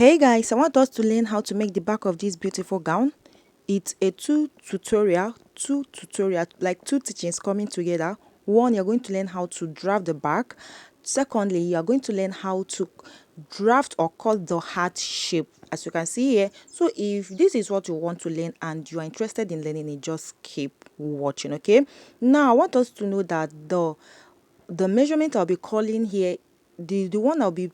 Hey guys, I want us to learn how to make the back of this beautiful gown. It's a two tutorial, like two teachings coming together. One, you're going to learn how to draft the back. Secondly, you're going to learn how to draft or cut the heart shape, as you can see here. So if this is what you want to learn and you are interested in learning it, just keep watching. Okay, now I want us to know that the measurement I'll be calling here, the one I'll be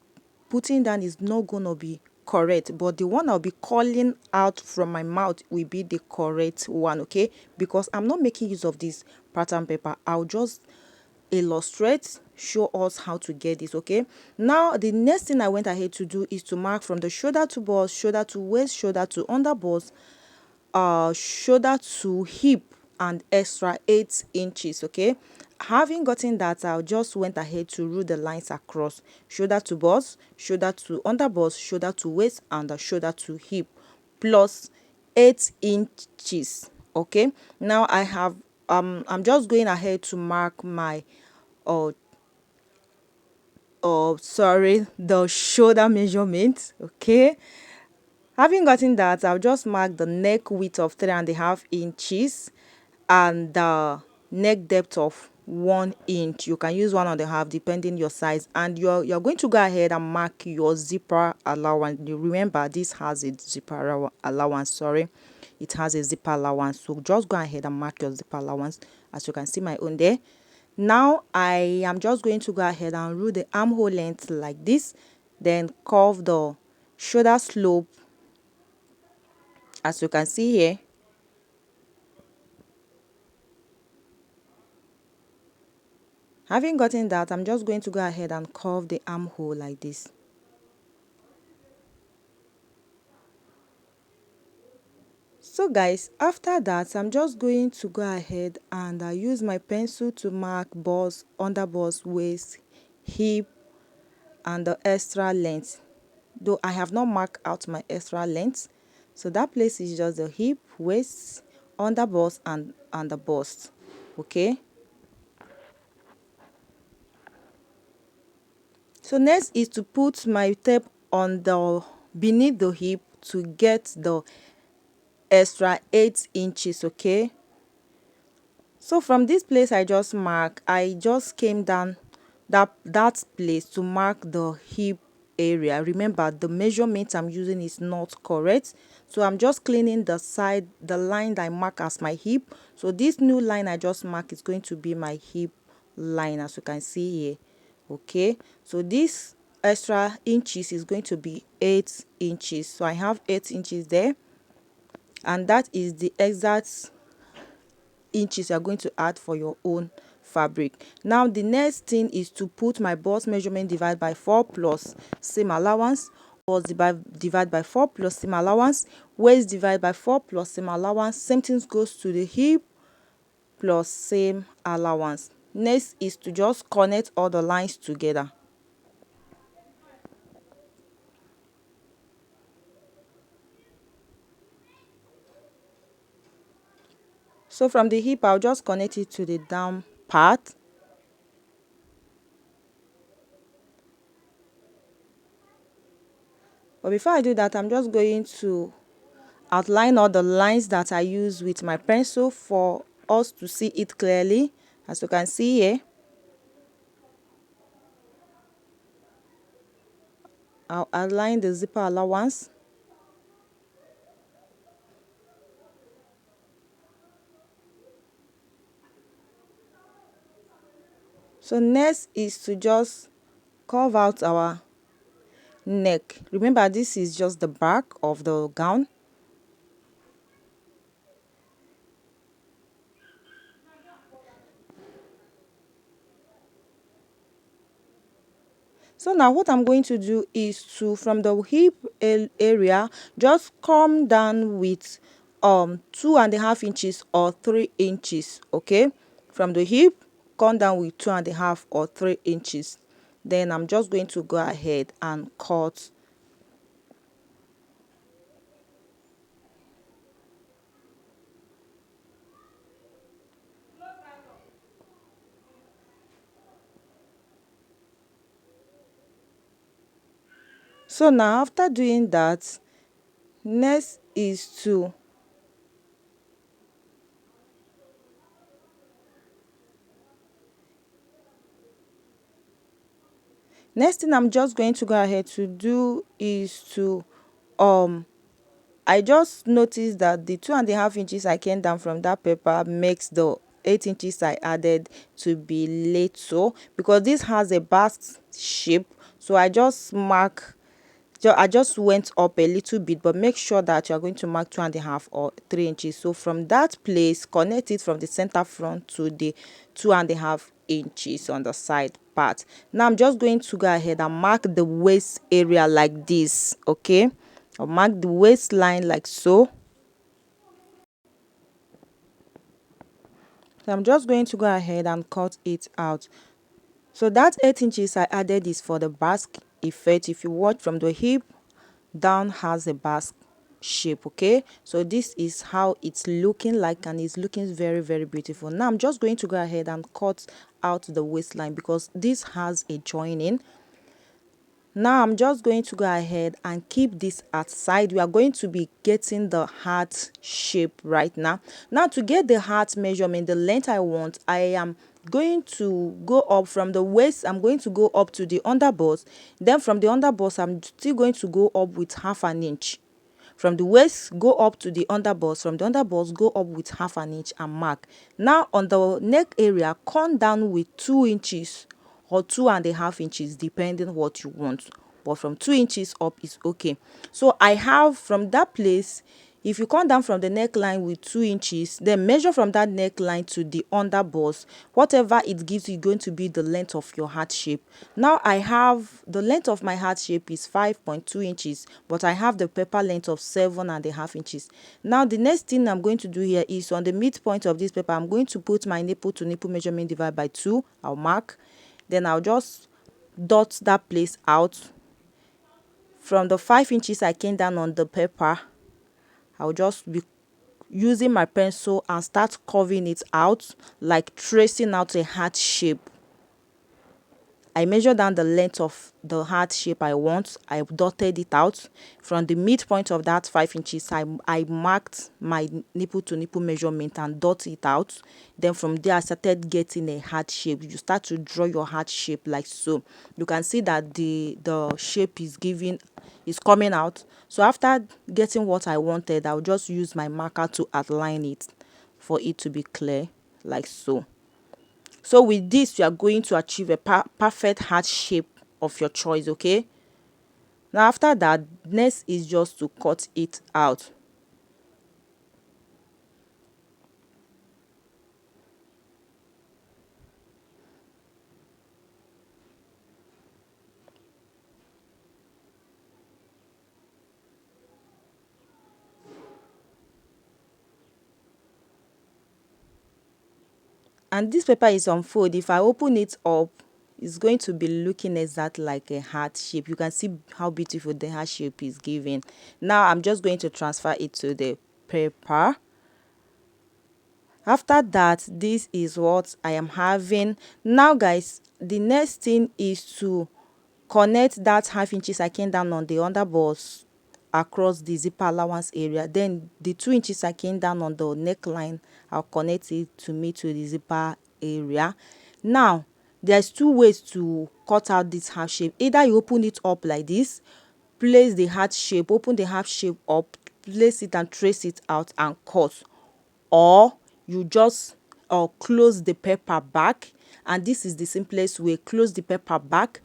putting down is not gonna be correct, but the one I'll be calling out from my mouth will be the correct one. Okay, because I'm not making use of this pattern paper, I'll just illustrate, show us how to get this. Okay, now the next thing I went ahead to do is to mark from the shoulder to bust, shoulder to waist, shoulder to under bust, shoulder to hip, and extra 8 inches. Okay, having gotten that, I just went ahead to rule the lines across: shoulder to bust, shoulder to under bust, shoulder to waist, and the shoulder to hip, plus 8 inches. Okay, now I'm just going ahead to mark my uh sorry, the shoulder measurement. Okay, having gotten that, I'll just mark the neck width of 3.5 inches and the neck depth of 1 inch. You can use 1.5 depending your size, and you're going to go ahead and mark your zipper allowance. You remember this has a zipper allowance, sorry, it has a zipper allowance, so just go ahead and mark your zipper allowance, as you can see my own there. Now I am just going to go ahead and rule the armhole length like this, then curve the shoulder slope, as you can see here. Having gotten that, I'm just going to go ahead and curve the armhole like this. So guys, after that, I'm just going to go ahead and use my pencil to mark bust, under bust, waist, hip, and the extra length. Though I have not marked out my extra length, so that place is just the hip, waist, under bust, and the bust. Okay, so next is to put my tape on the beneath the hip to get the extra 8 inches. Okay, so from this place I just mark, I just came down that place to mark the hip area. Remember, the measurement I'm using is not correct, so I'm just cleaning the side, the line that I mark as my hip. So this new line I just mark is going to be my hip line, as you can see here. Okay, so this extra inches is going to be 8 inches, so I have 8 inches there, and that is the exact inches you're going to add for your own fabric. Now the next thing is to put my bust measurement divided by 4 plus seam allowance, or divide by 4 plus seam allowance, waist divide by 4 plus seam allowance. Same thing goes to the hip plus seam allowance. Next is to just connect all the lines together. So from the hip, I'll just connect it to the down part. But before I do that, I'm just going to outline all the lines that I use with my pencil for us to see it clearly. As you can see here, I'll outline the zipper allowance. So next is to just carve out our neck. Remember, this is just the back of the gown. So now what I'm going to do is to, from the hip area, just come down with 2.5 inches or 3 inches. Okay, from the hip, come down with 2.5 or 3 inches. Then I'm just going to go ahead and cut. So now after doing that, next is to next thing I'm just going to go ahead to do is to um I just noticed that the 2.5 inches I came down from that paper makes the 8 inches I added to be little, because this has a bask shape. So I just went up a little bit, but make sure that you're going to mark 2.5 or 3 inches. So from that place, connect it from the center front to the 2.5 inches on the side part. Now I'm just going to go ahead and mark the waist area like this. Okay, I'll mark the waistline like so. So I'm just going to go ahead and cut it out. So that 8 inches I added is for the bask effect. If you watch from the hip down has a bask shape. Okay, so this is how it's looking like, and it's looking very, very beautiful. Now I'm just going to go ahead and cut out the waistline because this has a joining. Now I'm just going to go ahead and keep this at side. We are going to be getting the heart shape right now. Now to get the heart measurement, the length I want, I am going to go up from the waist. I'm going to go up to the underbust. Then from the underbust, I'm still going to go up with 1/2 inch. From the waist, go up to the underbust. From the underbust, go up with 1/2 inch and mark. Now on the neck area, come down with 2 inches or 2.5 inches, depending what you want. But from 2 inches up is okay. So I have from that place, if you come down from the neckline with 2 inches, then measure from that neckline to the underbust. Whatever it gives you going to be the length of your heart shape. Now I have the length of my heart shape is 5.2 inches, but I have the paper length of 7.5 inches. Now the next thing I'm going to do here is on the midpoint of this paper, I'm going to put my nipple to nipple measurement divided by 2. I'll mark. Then I'll just dot that place out. From the 5 inches I came down on the paper, I'll just be using my pencil and start curving it out, like tracing out a heart shape. I measure down the length of the heart shape I want. I dotted it out. From the midpoint of that 5 inches, I marked my nipple to nipple measurement and dot it out. Then from there, I started getting a heart shape. You start to draw your heart shape like so. You can see that the shape is coming out. So after getting what I wanted, I'll just use my marker to outline it for it to be clear like so. So with this, you are going to achieve a perfect heart shape of your choice. Okay, now after that, next is just to cut it out. And this paper is unfold. If I open it up, it's going to be looking exactly like a heart shape. You can see how beautiful the heart shape is giving. Now I'm just going to transfer it to the paper. After that, this is what I am having. Now guys, the next thing is to connect that 1/2 inches I came down on the underbust across the zipper allowance area. Then the 2 inches I came down on the neckline, I'll connect it to me to the zipper area. Now there's two ways to cut out this heart shape. Either you open it up like this, place the heart shape, open the heart shape up, place it and trace it out and cut, or you just close the paper back. And this is the simplest way. Close the paper back,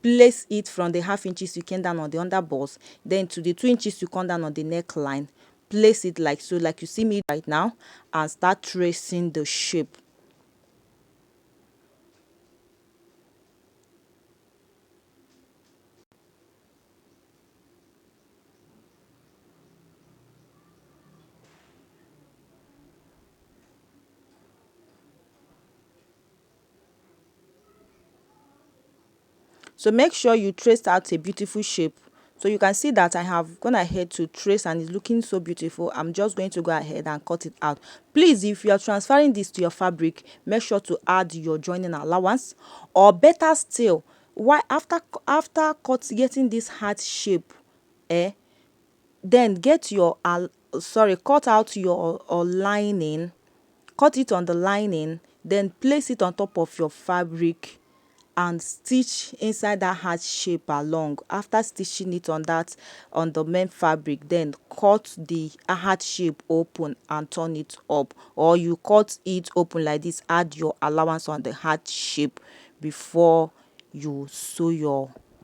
place it from the 1/2 inches you came down on the underbust, then to the 2 inches you come down on the neckline, place it like so, like you see me right now, and start tracing the shape. So make sure you trace out a beautiful shape. So you can see that I have gone ahead to trace and it's looking so beautiful. I'm just going to go ahead and cut it out. Please, if you are transferring this to your fabric, make sure to add your joining allowance, or better still, why after getting this heart shape, eh, then get your cut out your lining, cut it on the lining, then place it on top of your fabric and stitch inside that heart shape along. After stitching it on the main fabric, then cut the heart shape open and turn it up, or you cut it open like this, add your allowance on the heart shape before you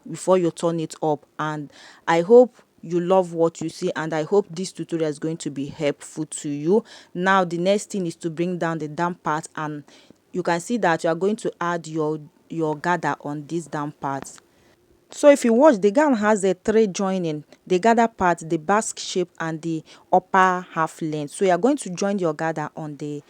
before you turn it up. And I hope you love what you see, and I hope this tutorial is going to be helpful to you. Now the next thing is to bring down the down part, and you can see that you are going to add your gather on this down part. So if you watch, the gown has a three joining: the gather part, the bask shape, and the upper half length. So you are going to join your gather on the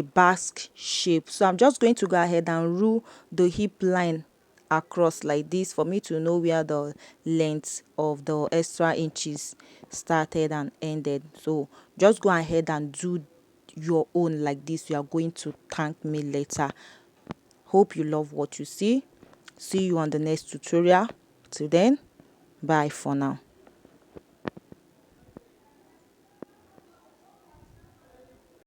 bask shape. So I'm just going to go ahead and rule the hip line across like this for me to know where the length of the extra inches started and ended. So just go ahead and do your own like this. You are going to thank me later. Hope you love what you see. See you on the next tutorial. Till then, bye for now.